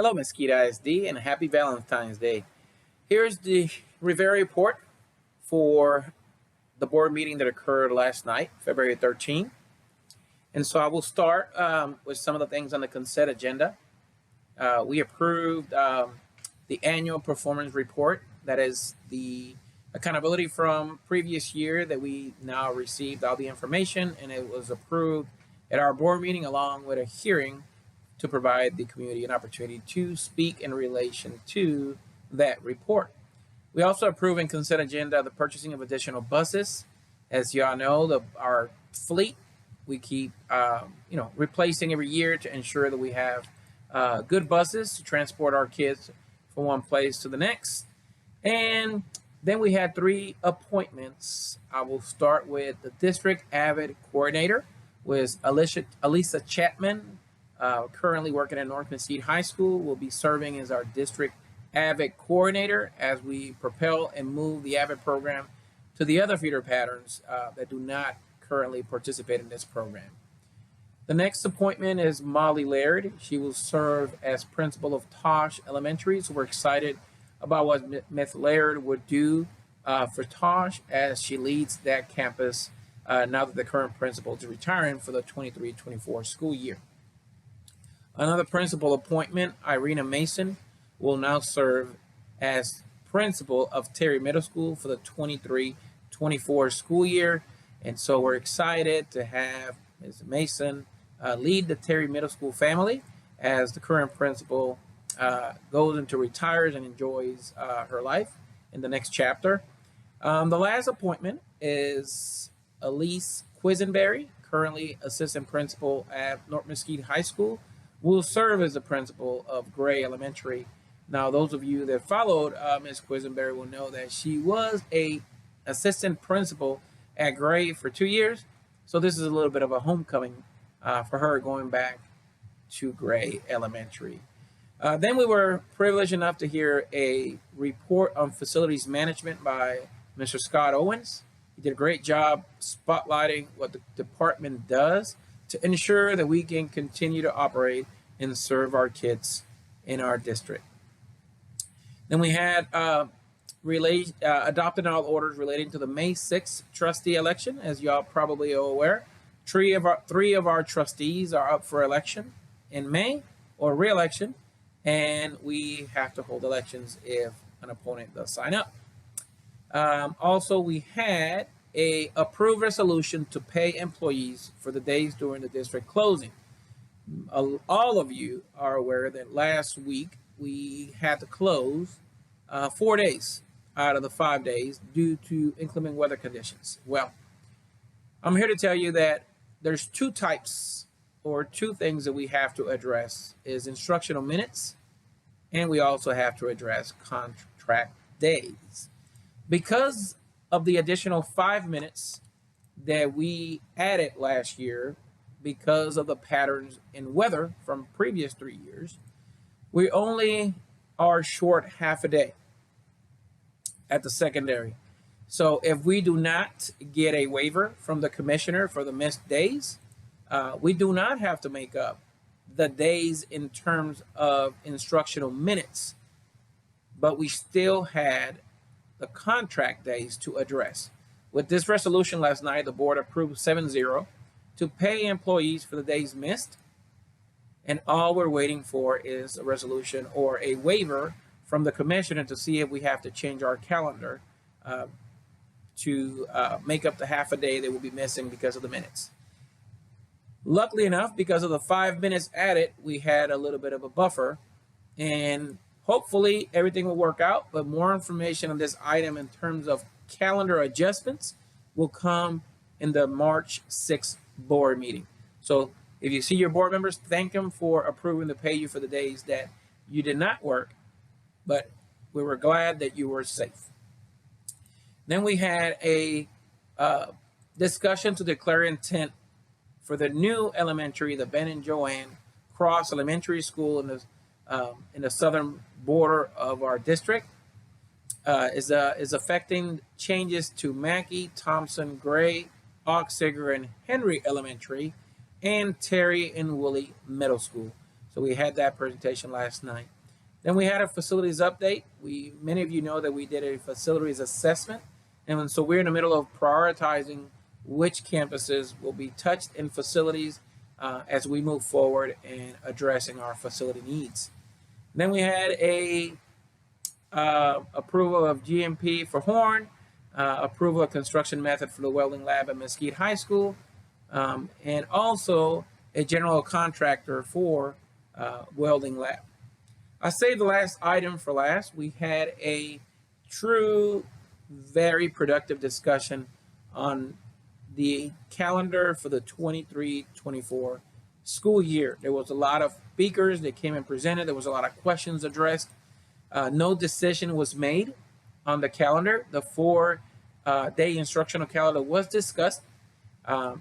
Hello, Mesquite ISD, and happy Valentine's Day. Here's the Rivera report for the board meeting that occurred last night, February 13th. And so I will start with some of the things on the consent agenda. We approved the annual performance report. That is the accountability from previous year that we now received all the information, and it was approved at our board meeting along with a hearing to provide the community an opportunity to speak in relation to that report. We also approved in consent agenda the purchasing of additional buses. As y'all know, our fleet, we keep replacing every year to ensure that we have good buses to transport our kids from one place to the next. And then we had 3 appointments. I will start with the district AVID coordinator, with Alisa Chapman, currently working at North Mesquite High School, will be serving as our district AVID coordinator as we propel and move the AVID program to the other feeder patterns that do not currently participate in this program. The next appointment is Molly Laird. She will serve as principal of Tosh Elementary. So we're excited about what Ms. Laird would do for Tosh as she leads that campus now that the current principal is retiring for the 23-24 school year. Another principal appointment, Irina Mason, will now serve as principal of Terry Middle School for the 23-24 school year. And so we're excited to have Ms. Mason lead the Terry Middle School family as the current principal goes into retires and enjoys her life in the next chapter. The last appointment is Elise Quisenberry, currently assistant principal at North Mesquite High School, will serve as the principal of Gray Elementary. Now, those of you that followed Ms. Quisenberry will know that she was a assistant principal at Gray for 2 years. So this is a little bit of a homecoming for her going back to Gray Elementary. Then we were privileged enough to hear a report on facilities management by Mr. Scott Owens. He did a great job spotlighting what the department does to ensure that we can continue to operate and serve our kids in our district. Then we had adopted all orders relating to the May 6th trustee election. As y'all probably are aware, three of our trustees are up for election in May or re-election, and we have to hold elections if an opponent does sign up. Also, we had a approved resolution to pay employees for the days during the district closing. All of you are aware that last week we had to close 4 days out of the 5 days due to inclement weather conditions. Well, I'm here to tell you that there's 2 types or 2 things that we have to address is instructional minutes, and we also have to address contract days. Because of the additional 5 minutes that we added last year because of the patterns in weather from previous 3 years, we only are short half a day at the secondary. So if we do not get a waiver from the commissioner for the missed days, we do not have to make up the days in terms of instructional minutes, but we still had the contract days to address. With this resolution last night, the board approved 7-0 to pay employees for the days missed. And all we're waiting for is a resolution or a waiver from the commissioner to see if we have to change our calendar to make up the half a day that will be missing because of the minutes. Luckily enough, because of the 5 minutes added, we had a little bit of a buffer, and hopefully everything will work out, but more information on this item in terms of calendar adjustments will come in the March 6th board meeting. So if you see your board members, thank them for approving to pay you for the days that you did not work, but we were glad that you were safe. Then we had a discussion to declare intent for the new elementary, the Ben and Joanne Cross Elementary School in the southern border of our district. Is affecting changes to Mackey, Thompson, Gray, Oxeger, and Henry Elementary, and Terry and Woolley Middle School. So we had that presentation last night. Then we had a facilities update. Many of you know that we did a facilities assessment. And so we're in the middle of prioritizing which campuses will be touched in facilities as we move forward in addressing our facility needs. Then we had a approval of GMP for Horn, approval of construction method for the welding lab at Mesquite High School, and also a general contractor for welding lab. I saved the last item for last. We had a true, very productive discussion on the calendar for the 23-24 school year. There was a lot of speakers that came and presented. There was a lot of questions addressed. No decision was made on the calendar. The 4-day instructional calendar was discussed.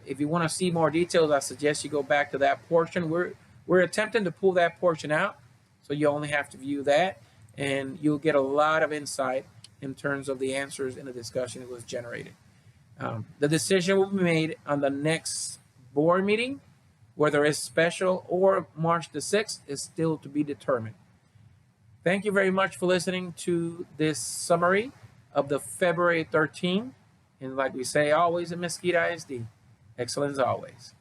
If you want to see more details, I suggest you go back to that portion. We're attempting to pull that portion out, so you only have to view that, and you'll get a lot of insight in terms of the answers in the discussion that was generated. The decision will be made on the next board meeting. Whether it's special or March the 6th is still to be determined. Thank you very much for listening to this summary of the February 13th. And like we say always at Mesquite ISD, excellence always.